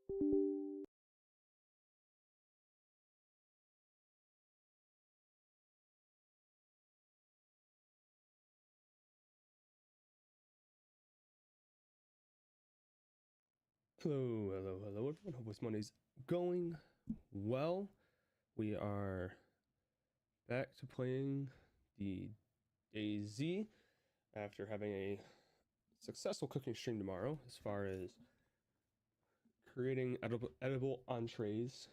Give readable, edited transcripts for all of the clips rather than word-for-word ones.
Hello, hello, hello everyone. Hope this Monday's going well. We are back to playing the DayZ after having a successful cooking stream tomorrow as far as creating edible entrees.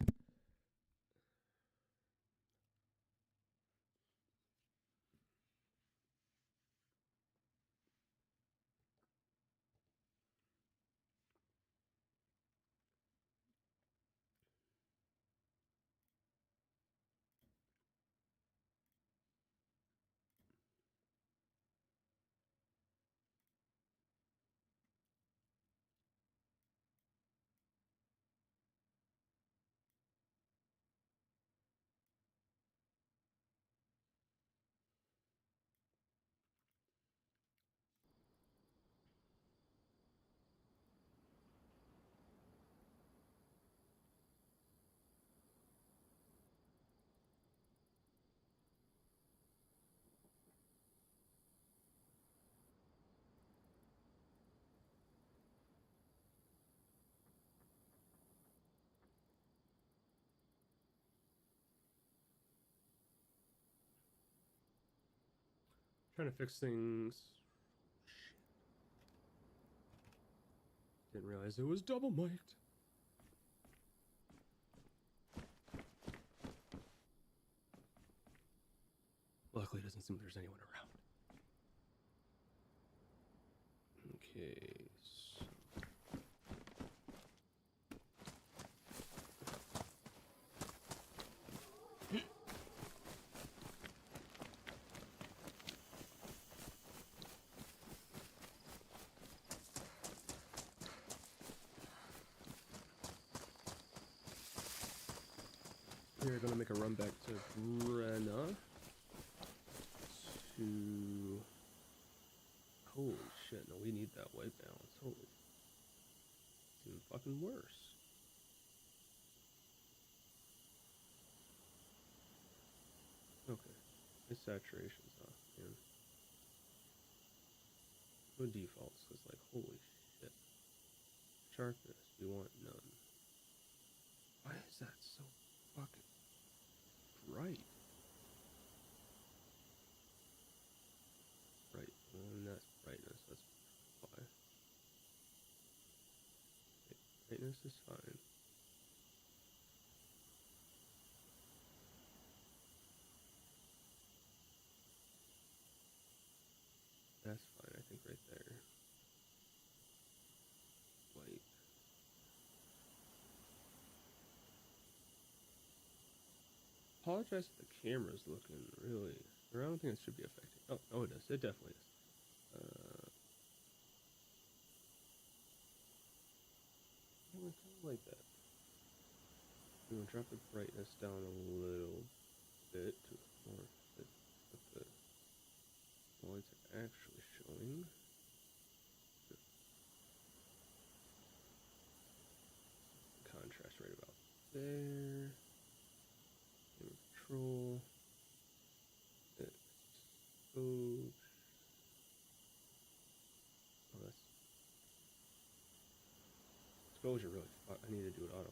Trying to fix things. Shit. Didn't realize it was double mic'd. Luckily, it doesn't seem there's anyone around. Okay, so we're gonna make a run back to Brenna to... Holy shit, no, we need that white balance. Holy... It's even fucking worse. Okay. His saturation's off, man. No defaults, because, like, holy shit. Sharpness, we want none. Why is that so fucking bright? Right, and that's brightness, that's why. Brightness is fine. That's fine, I think, right there. White. Apologize if the camera's looking really... Or I don't think it should be affecting... Oh, it is. It definitely is. Yeah, I kind of like that. I'm gonna drop the brightness down a little bit to more fit what the lights are actually showing. Contrast right about there. Camera control. Expose. Oh, that's exposure really. I need to do it auto.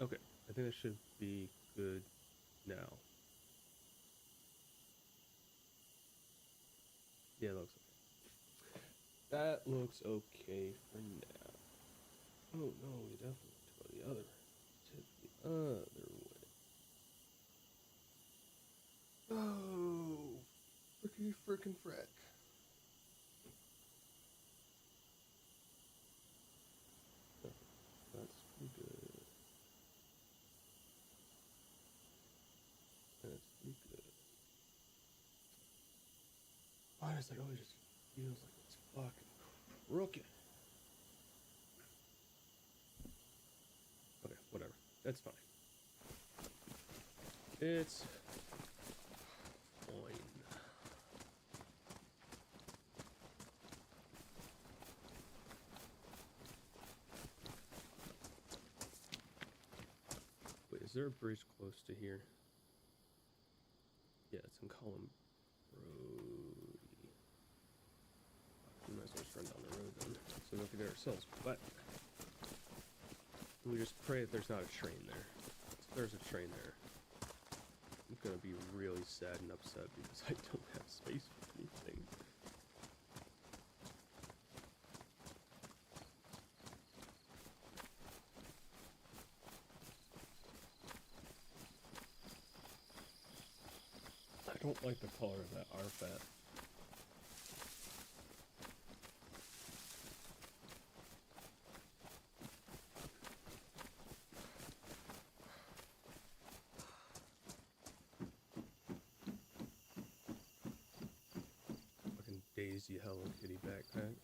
Okay, I think that should be good now. Yeah, that looks okay. That looks okay for now. Oh no, we definitely have to go the other way. To the other way. Oh, frickin' frick. That's pretty good. That's pretty good. Why does it always just feels like it's fucking crooked? Okay, whatever. That's fine. It's fine. Wait, is there a bridge close to here? Yeah, it's in Column Road. We might as well just run down the road then, so we don't have to get ourselves wet. We just pray that there's not a train there. If there's a train there, I'm gonna be really sad and upset because I don't have space for anything. I don't like the color of that artifact. Fucking DayZ Hello Kitty backpack.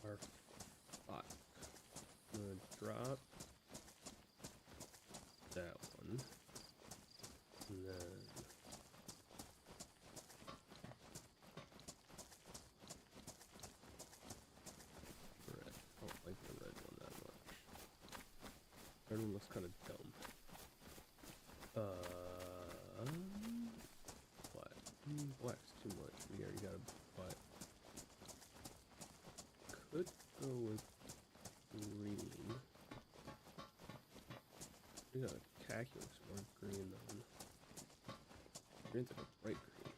Our fuck. I'm gonna drop that one. And then red. I don't like the red one that much. Red one looks kind of dumb. Black. Black's too much. We already got a black. Could go with green. We got a khaki looks more green than green's like a bright green.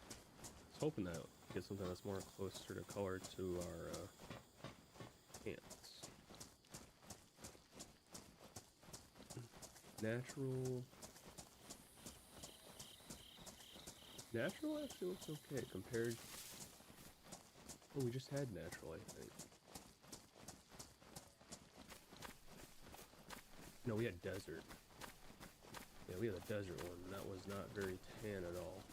I was hoping that would get something that's more closer to color to our pants. Natural actually looks okay compared. Oh, we just had natural, I think. No, we had desert. Yeah, we had a desert one, and that was not very tan at all.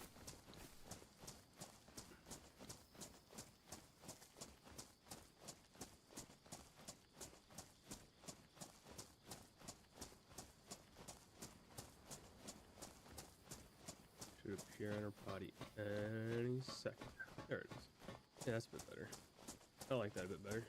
Should appear on our body any second. There it is. Yeah, that's a bit better. I like that a bit better.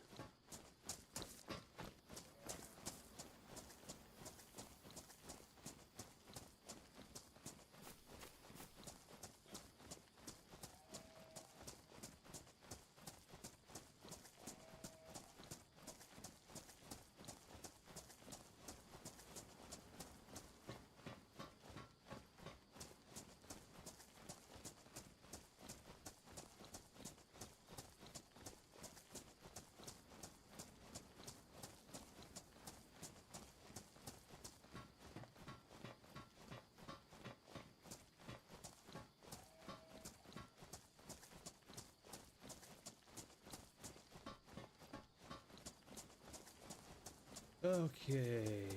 Okay.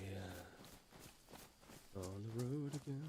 On the road again.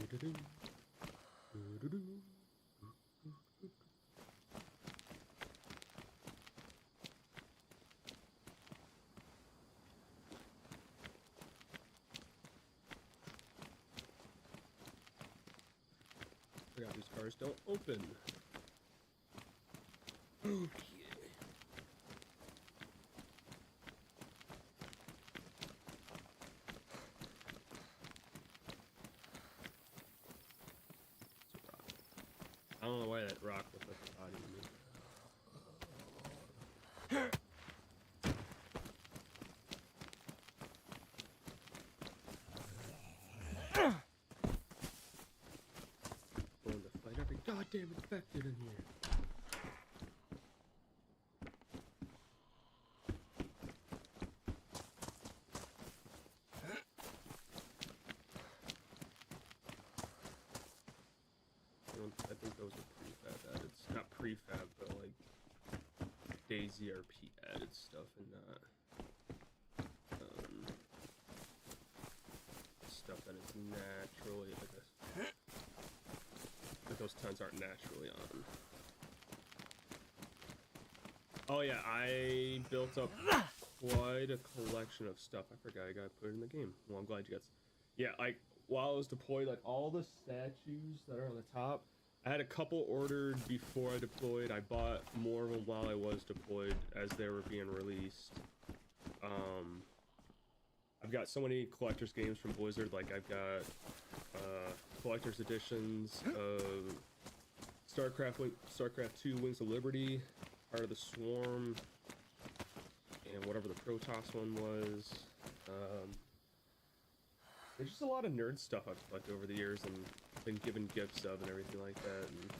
Forgot these cars don't open. Okay. I don't know why that rock looked like a body to me. Going to fight every goddamn infected in here. I think those are prefab added. Not prefab, but like DayZ RP added stuff and not stuff that is naturally like those tons aren't naturally on. Oh yeah, I built up quite a collection of stuff. I forgot I gotta put it in the game. Well, I'm glad you got. Yeah, like while I was deployed, like all the statues that are on the top, I had a couple ordered before I deployed. I bought more of them while I was deployed as they were being released. I've got so many collector's games from Blizzard. Like I've got collector's editions of StarCraft 2 Wings of Liberty, Heart of the Swarm, and whatever the Protoss one was. There's just a lot of nerd stuff I've collected over the years and been given gifts of and everything like that. And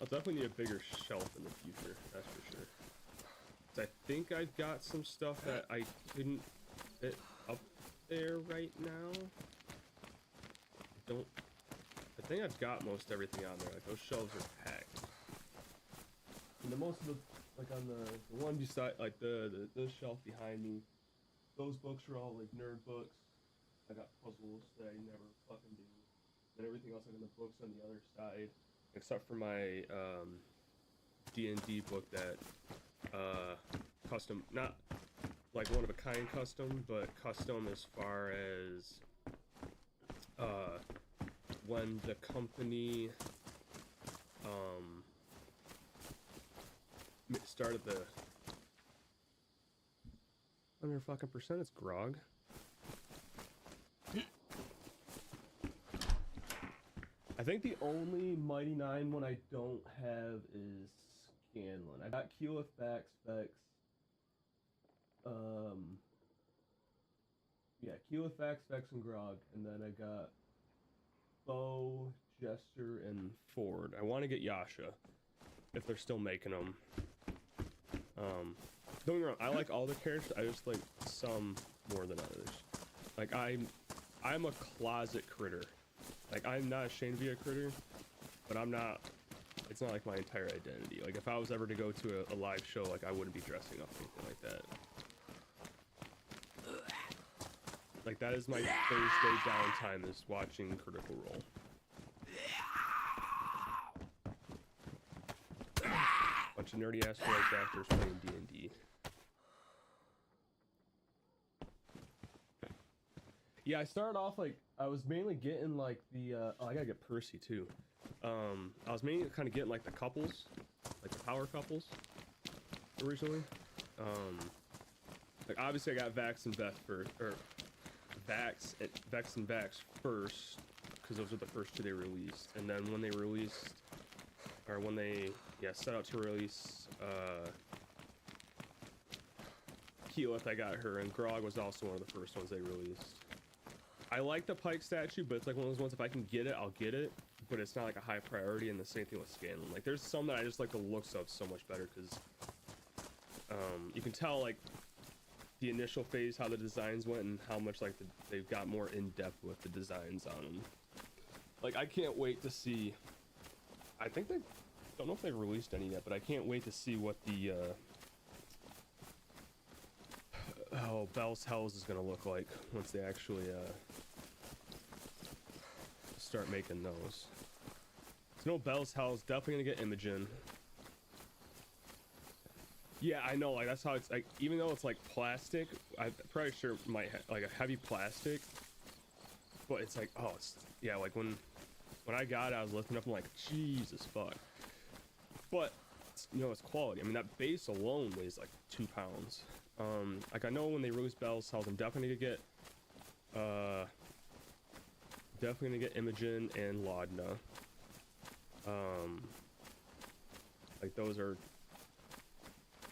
I'll definitely need a bigger shelf in the future, that's for sure. 'Cause I think I've got some stuff that I couldn't fit up there right now. I think I've got most everything on there. Like those shelves are packed. And the most of the, like on the one beside, like the shelf behind me, those books are all like nerd books. I got puzzles that I never fucking do. And everything else like in the books on the other side, except for my D&D book that custom, not like one of a kind custom, but custom as far as when the company started the 100% it's grog. I think the only Mighty 9 one I don't have is Scanlan. I got Keyleth, Vax, Vex. Yeah, Keyleth, Vax, Vex, and Grog, and then I got Bo, Jester, and Ford. I want to get Yasha if they're still making them. Don't get me wrong, I like all the characters. I just like some more than others. Like I'm a closet critter. Like I'm not ashamed to be a critter, but I'm not. It's not like my entire identity. Like if I was ever to go to a live show, like I wouldn't be dressing up or anything like that. Like that is my Thursday downtime, is watching Critical Role. Bunch of nerdy ass voice actors playing D&D. Yeah, I started off like I was mainly getting like the oh, I gotta get Percy too. I was mainly kind of getting like the couples, like the power couples originally. Like obviously I got Vax and Beth first, or Vex and Vax first, because those are the first two they released. And then when they released, or when they set out to release Keyleth, I got her, and Grog was also one of the first ones they released. I like the Pike statue, but it's like one of those ones, if I can get it, I'll get it, but it's not like a high priority. And the same thing with Scanlan. Like there's some that I just like the looks of so much better, because you can tell like the initial phase how the designs went and how much like they've got more in depth with the designs on them. Like I can't wait to see. I think they don't know if they've released any yet, but I can't wait to see what the oh, Bell's Hells is gonna look like once they actually start making those. So no, Bell's Hells definitely gonna get Imogen. Yeah, I know, like that's how it's like. Even though it's like plastic, I'm pretty sure it might like a heavy plastic, but it's like, oh, it's yeah. Like when I got it, I was lifting up, I'm like, Jesus fuck. But you know, it's quality. I mean, that base alone weighs like 2 pounds. Like I know when they release Bell's Hells, I'm definitely gonna get Imogen and Laudna. Like those are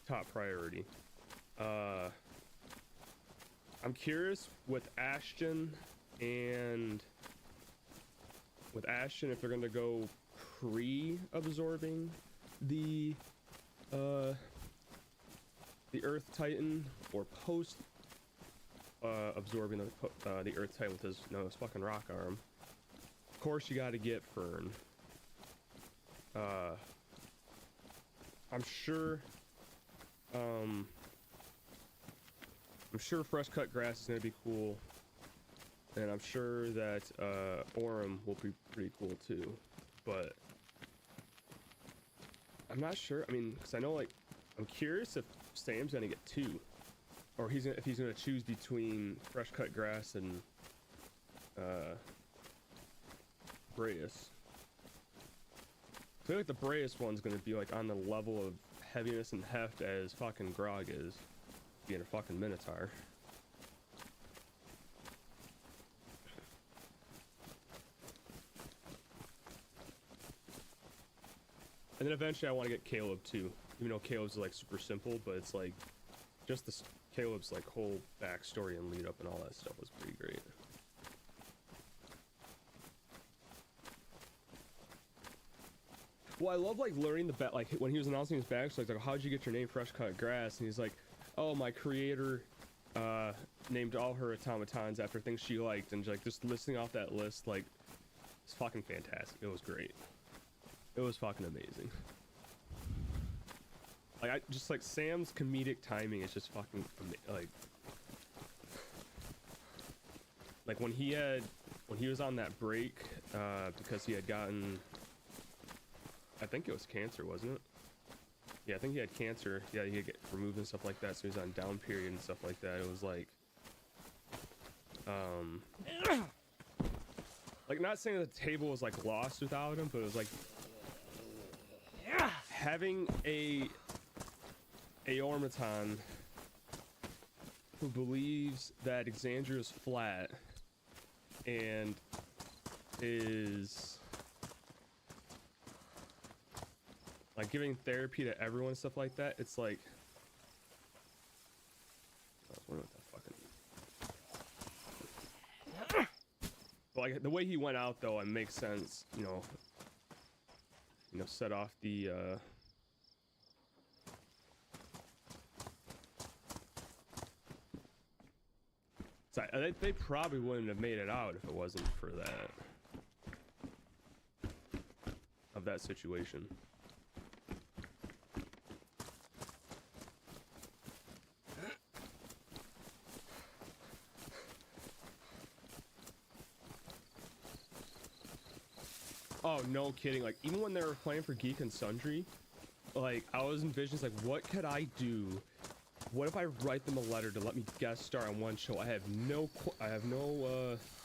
top priority. I'm curious with Ashton if they're gonna go pre-absorbing the Earth Titan or post absorbing the Earth Titan with his fucking rock arm. Of course, you got to get Fern. I'm sure fresh cut grass is gonna be cool, and I'm sure that Orem will be pretty cool too, but I'm not sure. I mean, because I know, like, I'm curious if Sam's gonna get 2, or if he's gonna choose between fresh cut grass and Brayus. I feel like the Brayus one's gonna be like on the level of heaviness and heft as fucking Grog is, being a fucking Minotaur. And then eventually I want to get Caleb too, even though Caleb's like super simple, but it's like just Caleb's like whole backstory and lead up and all that stuff was pretty great. Well, I love like learning like when he was announcing his backstory, like, how'd you get your name Fresh Cut Grass? And he's like, oh, my creator named all her automatons after things she liked, and like just listing off that list, like, it's fucking fantastic. It was great. It was fucking amazing. Like, just like Sam's comedic timing is just fucking like when he was on that break because he had gotten, I think it was cancer, wasn't it? Yeah, I think he had cancer. Yeah, he had get removed and stuff like that, so he was on down period and stuff like that. It was like not saying that the table was like lost without him, but it was like having a Ormaton who believes that Exandria is flat and is like giving therapy to everyone and stuff like that. It's like, I was wondering what that fucking, but like the way he went out though, it makes sense, you know, set off the so they probably wouldn't have made it out if it wasn't for that situation. Oh, no kidding. Like, even when they were playing for Geek and Sundry, like, I was envisioning, like, what could I do? What if I write them a letter to let me guest star on one show? I have no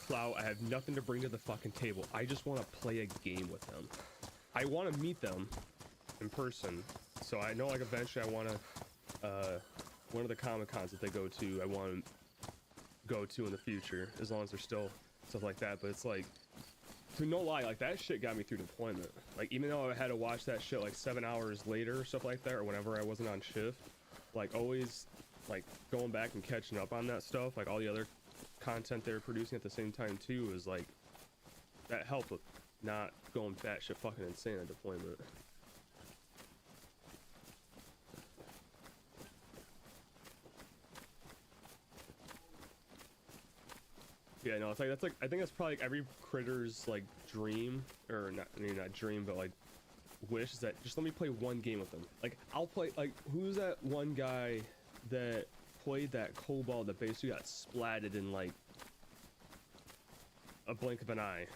clout. I have nothing to bring to the fucking table. I just want to play a game with them. I want to meet them in person. So I know, like, eventually I want to, one of the Comic-Cons that they go to, I want to go to in the future, as long as there's still stuff like that. But it's like, to no lie, like, that shit got me through deployment. Like, even though I had to watch that shit like 7 hours later or stuff like that, or whenever I wasn't on shift, like, always like going back and catching up on that stuff, like all the other content they were producing at the same time too, is like, that helped with not going batshit fucking insane on deployment. Yeah, no, it's like, that's like, I think that's probably like every critter's like dream, or not, I mean, not dream, but like wish, is that just let me play one game with them. Like, I'll play, like, who's that one guy that played that Cobalt that basically got splatted in like a blink of an eye.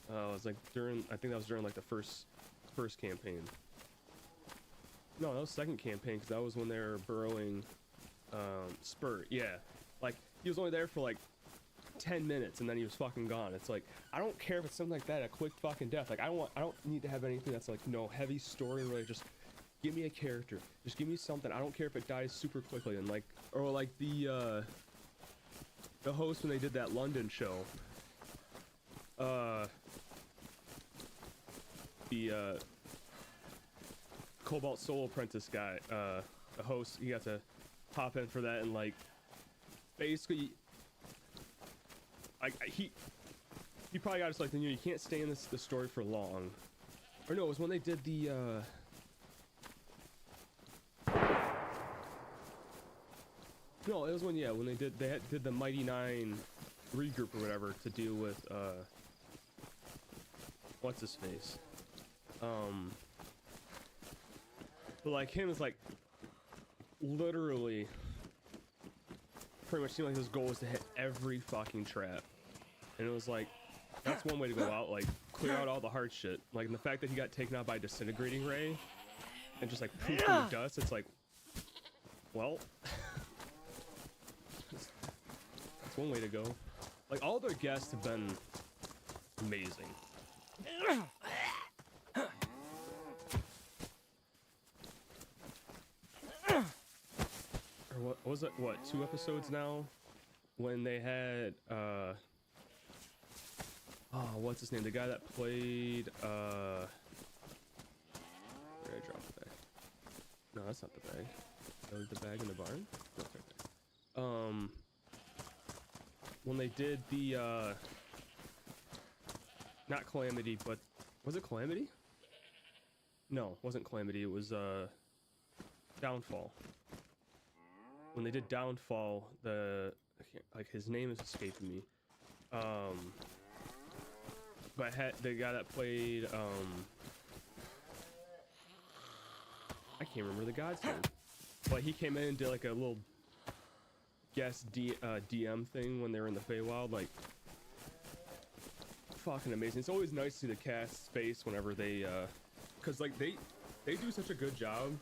It was like during, I think that was during like the first campaign. No, that was second campaign, because that was when they were burrowing Spurt. Yeah, like he was only there for like 10 minutes and then he was fucking gone. It's like, I don't care if it's something like that, a quick fucking death. Like I don't need to have anything that's like no heavy story, really. Just give me a character, just give me something. I don't care if it dies super quickly. And like, or like the host when they did that London show, the Cobalt Soul Apprentice guy, the host, he got to pop in for that, and like basically he probably got us like, you can't stay in the story for long. Or no, it was when they did the no, it was when, yeah, when they did the Mighty Nine regroup or whatever to deal with what's his face, but like him is like literally pretty much seemed like his goal was to hit every fucking trap, and it was like, that's one way to go out, like clear out all the hard shit. Like, and the fact that he got taken out by disintegrating ray and just like poof in the dust, it's like, well, that's one way to go. Like, all their guests have been amazing. Or what was it? What, 2 episodes now? When they had oh, what's his name? The guy that played where did I drop the bag? No, that's not the bag. That was the bag in the barn? Okay. When they did the not Calamity, but was it Calamity? No, it wasn't Calamity, it was Downfall. When they did Downfall, like his name is escaping me. But the guy that played I can't remember the guy's name. But he came in and did like a little guest DM thing when they were in the Feywild, like fucking amazing. It's always nice to see the cast's face whenever they because like they do such a good job.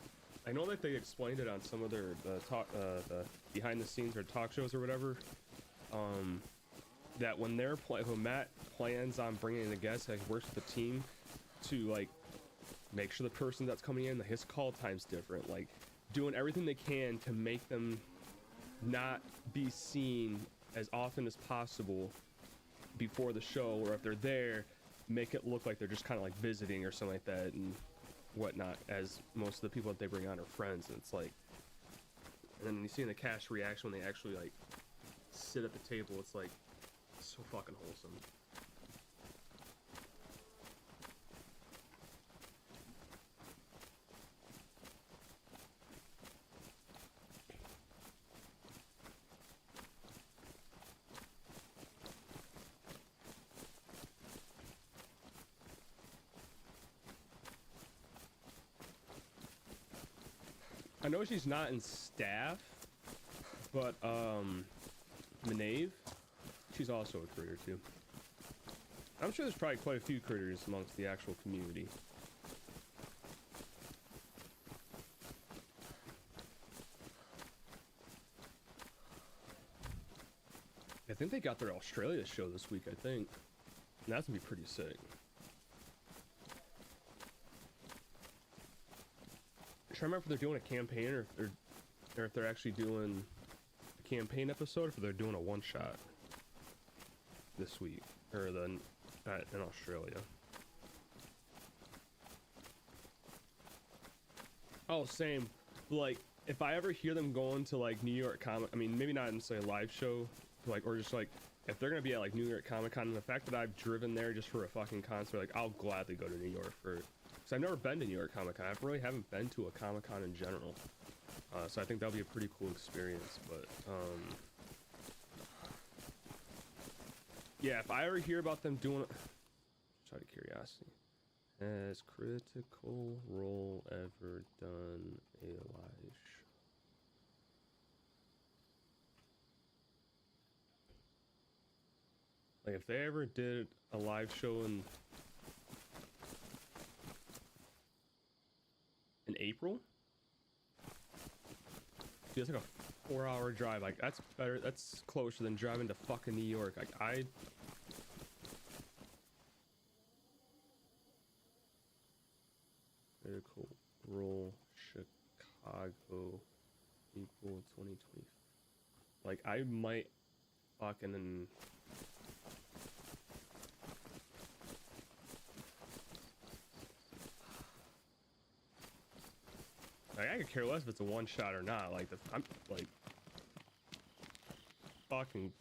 I know that they explained it on some of their the behind the scenes or talk shows or whatever, that when when Matt plans on bringing in a guest, like works with the team to like make sure the person that's coming in, his call time's different, like doing everything they can to make them not be seen as often as possible before the show, or if they're there, make it look like they're just kind of like visiting or something like that and whatnot, as most of the people that they bring on are friends. And it's like, and then you see in the cast reaction when they actually like sit at the table, it's like so fucking wholesome. I know she's not in staff, but Maeve, she's also a critter too. I'm sure there's probably quite a few critters amongst the actual community. I think they got their Australia show this week, I think. And that's gonna be pretty sick. I'm trying to remember if they're doing a campaign or if they're actually doing a campaign episode, or if they're doing a one-shot this week, or then in Australia. Oh, same. Like, if I ever hear them going to like New York Comic, I mean, maybe not necessarily a live show, like, or just like if they're gonna be at like New York Comic Con, and the fact that I've driven there just for a fucking concert, like I'll gladly go to New York for it. Because I've never been to New York Comic Con. I really haven't been to a Comic Con in general. So I think that'll be a pretty cool experience. But yeah, if I ever hear about them doing it, just out of curiosity, has Critical Role ever done a live show? Like if they ever did a live show in April, dude, that's like a 4-hour drive. Like that's better. That's closer than driving to fucking New York. Like critical role Chicago April 2020. Like I might fucking like I could care less if it's a one shot or not. Like I'm like fucking